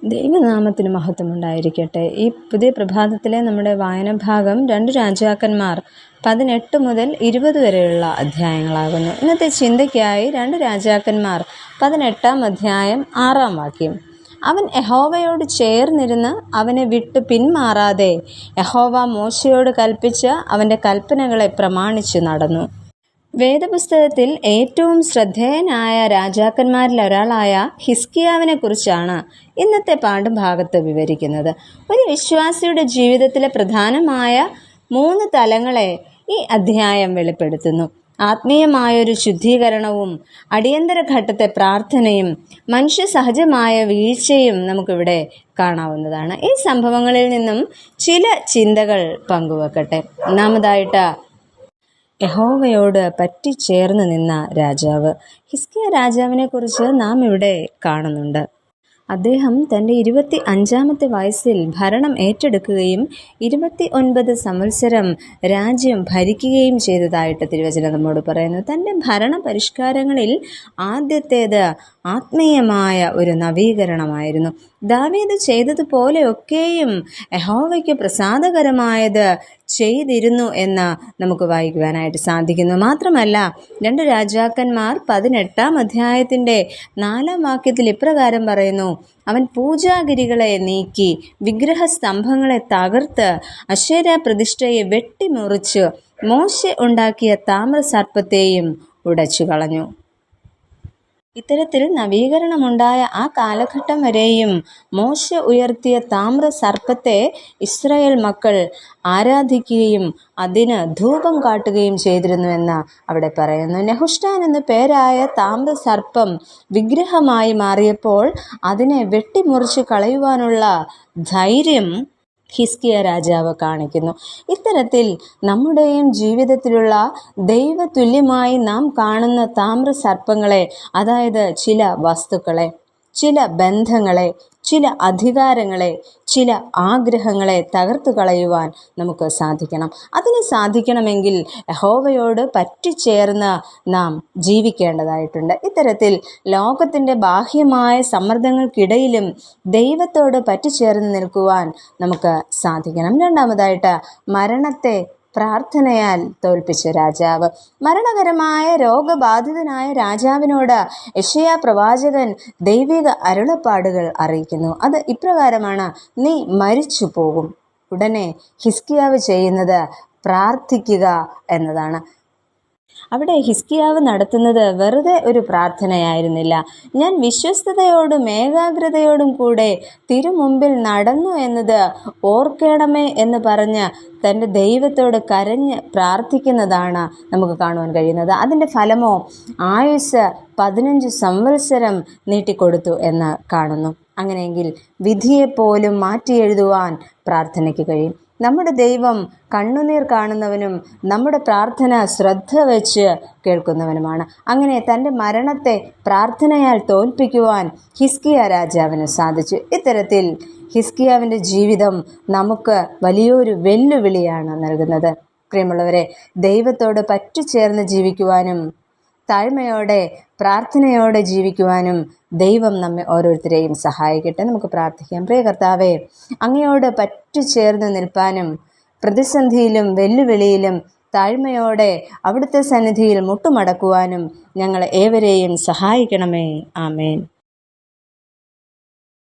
ദൈവനാമത്തിന് മഹത്വമുണ്ടായിരിക്കട്ടെ. ഈ പുതിയ പ്രഭാതത്തിലെ നമ്മുടെ വായനഭാഗം 2 രാജാക്കന്മാർ 18 മുതൽ 20 വരെയുള്ള അധ്യായങ്ങളാകുന്നു. ഇന്നത്തെ ചിന്തയ്ക്കായി 2 രാജാക്കന്മാർ 18-ാം അധ്യായം 6-ാം വാക്യം. അവൻ യഹോവയോട് ചേർന്നിരുന്ന് അവനെ വിട്ടു പിന്മാറാതെ യഹോവ മോശയോട് കൽപ്പിച്ച അവൻ്റെ കൽപ്പനകളെ പ്രമാണിച്ചു നടന്നു. വേദപുസ്തകത്തിൽ ഏറ്റവും ശ്രദ്ധേയനായ രാജാക്കന്മാരിൽ ഒരാളായ ഹിസ്കിയാവിനെ കുറിച്ചാണ് ഇന്നത്തെ പാഠഭാഗത്ത് വിവരിക്കുന്നത്. ഒരു വിശ്വാസിയുടെ ജീവിതത്തിലെ പ്രധാനമായ 3 തലങ്ങളെ ഈ അധ്യായം വെളിപ്പെടുത്തുന്നു. ആത്മീയമായൊരു ശുദ്ധീകരണവും അടിയന്തര ഘട്ടത്തെ പ്രാർത്ഥനയും മനുഷ്യ സഹജമായ വീഴ്ചയും നമുക്കിവിടെ കാണാവുന്നതാണ്. ഈ സംഭവങ്ങളിൽ നിന്നും ചില ചിന്തകൾ പങ്കുവെക്കട്ടെ. ഒന്നാമതായിട്ട്, യഹോവയോട് പറ്റിച്ചേർന്ന് നിന്ന രാജാവ്. ഹിസ്കിയ രാജാവിനെ കുറിച്ച് നാം ഇവിടെ കാണുന്നുണ്ട്. അദ്ദേഹം തൻ്റെ 25-ാമത്തെ വയസ്സിൽ ഭരണം ഏറ്റെടുക്കുകയും 29 സംവത്സരം രാജ്യം ഭരിക്കുകയും ചെയ്തതായിട്ട് തിരുവചനം നമ്മോട് പറയുന്നു. തൻ്റെ ഭരണ പരിഷ്കാരങ്ങളിൽ ആദ്യത്തേത് ആത്മീയമായ ഒരു നവീകരണമായിരുന്നു. ദാവീദ് ചെയ്തതുപോലെയൊക്കെയും യഹോവയ്ക്ക് പ്രസാദകരമായത് ചെയ്തിരുന്നു എന്ന് നമുക്ക് വായിക്കുവാനായിട്ട് സാധിക്കുന്നു. മാത്രമല്ല, 2 രാജാക്കന്മാർ 18-ാം അധ്യായത്തിൻ്റെ 4-ാം വാക്യത്തിൽ ഇപ്രകാരം പറയുന്നു: അവൻ പൂജാഗിരികളെ നീക്കി വിഗ്രഹ സ്തംഭങ്ങളെ തകർത്ത് അശേര പ്രതിഷ്ഠയെ വെട്ടിമുറിച്ച് മോശെ ഉണ്ടാക്കിയ താമ്രസർപ്പത്തെയും ഉടച്ചു കളഞ്ഞു. ഇത്തരത്തിൽ നവീകരണമുണ്ടായ ആ കാലഘട്ടം വരെയും മോശെ ഉയർത്തിയ താമ്രസർപ്പത്തെ ഇസ്രായേൽ മക്കൾ ആരാധിക്കുകയും അതിന് ധൂപം കാട്ടുകയും ചെയ്തിരുന്നുവെന്ന് അവിടെ പറയുന്നു. നെഹുഷ്ടാൻ എന്നു പേരായ താമ്രസർപ്പം വിഗ്രഹമായി മാറിയപ്പോൾ അതിനെ വെട്ടിമുറിച്ച് കളയുവാനുള്ള ധൈര്യം ഹിസ്കിയ രാജാവ് കാണിക്കുന്നു. ഇത്തരത്തിൽ നമ്മുടെയും ജീവിതത്തിലുള്ള ദൈവതുല്യമായി നാം കാണുന്ന താമ്രസർപ്പങ്ങളെ, അതായത് ചില വസ്തുക്കളെ, ചില ബന്ധങ്ങളെ, ചില അധികാരങ്ങളെ, ചില ആഗ്രഹങ്ങളെ തകർത്തു കളയുവാൻ നമുക്ക് സാധിക്കണം. അതിന് സാധിക്കണമെങ്കിൽ യഹോവയോട് പറ്റിച്ചേർന്ന് നാം ജീവിക്കേണ്ടതായിട്ടുണ്ട്. ഇത്തരത്തിൽ ലോകത്തിൻ്റെ ബാഹ്യമായ സമ്മർദ്ദങ്ങൾക്കിടയിലും ദൈവത്തോട് പറ്റിച്ചേർന്ന് നിൽക്കുവാൻ നമുക്ക് സാധിക്കണം. രണ്ടാമതായിട്ട്, മരണത്തെ പ്രാർത്ഥനയാൽ തോൽപ്പിച്ച രാജാവ്. മരണകരമായ രോഗബാധിതനായ രാജാവിനോട് യെശയ്യാ പ്രവാചകൻ ദൈവിക അരുളപ്പാടുകൾ അറിയിക്കുന്നു. അത് ഇപ്രകാരമാണ്: നീ മരിച്ചു പോകും. ഉടനെ ഹിസ്കിയാവ് ചെയ്യുന്നത് പ്രാർത്ഥിക്കുക എന്നതാണ്. അവിടെ ഹിസ്കിയാവ് നടത്തുന്നത് വെറുതെ ഒരു പ്രാർത്ഥനയായിരുന്നില്ല. ഞാൻ വിശ്വസ്തയോടും ഏകാഗ്രതയോടും കൂടെ തിരുമുമ്പിൽ നടന്നു എന്നത് ഓർക്കണമേ എന്ന് പറഞ്ഞ് തൻ്റെ ദൈവത്തോട് കരഞ്ഞ് പ്രാർത്ഥിക്കുന്നതാണ് നമുക്ക് കാണുവാൻ കഴിയുന്നത്. അതിൻ്റെ ഫലമോ ആയുസ് 15 സംവത്സരം നീട്ടിക്കൊടുത്തു എന്ന് കാണുന്നു. അങ്ങനെയെങ്കിൽ വിധിയെപ്പോലും മാറ്റിയെഴുതുവാൻ പ്രാർത്ഥനയ്ക്ക് കഴിയും. നമ്മുടെ ദൈവം കണ്ണുനീർ കാണുന്നവനും നമ്മുടെ പ്രാർത്ഥന ശ്രദ്ധ വെച്ച് കേൾക്കുന്നവനുമാണ്. അങ്ങനെ തൻ്റെ മരണത്തെ പ്രാർത്ഥനയാൽ തോൽപ്പിക്കുവാൻ ഹിസ്കിയ രാജാവിന് സാധിച്ചു. ഇത്തരത്തിൽ ഹിസ്കിയാവിൻ്റെ ജീവിതം നമുക്ക് വലിയൊരു വെല്ലുവിളിയാണ് നൽകുന്നത്. പ്രിയമുള്ളവരെ, ദൈവത്തോട് പറ്റിച്ചേർന്ന് ജീവിക്കുവാനും താഴ്മയോടെ പ്രാർത്ഥനയോടെ ജീവിക്കുവാനും ദൈവം നമ്മെ ഓരോരുത്തരെയും സഹായിക്കട്ടെ. നമുക്ക് പ്രാർത്ഥിക്കാം. പ്രിയ കർത്താവേ, അങ്ങയോട് പറ്റിച്ചേർന്ന് നിൽപ്പാനും പ്രതിസന്ധിയിലും വെല്ലുവിളിയിലും താഴ്മയോടെ അവിടുത്തെ സന്നിധിയിൽ മുട്ടുമടക്കുവാനും ഞങ്ങൾ ഏവരെയും സഹായിക്കണമേ. ആമേൻ.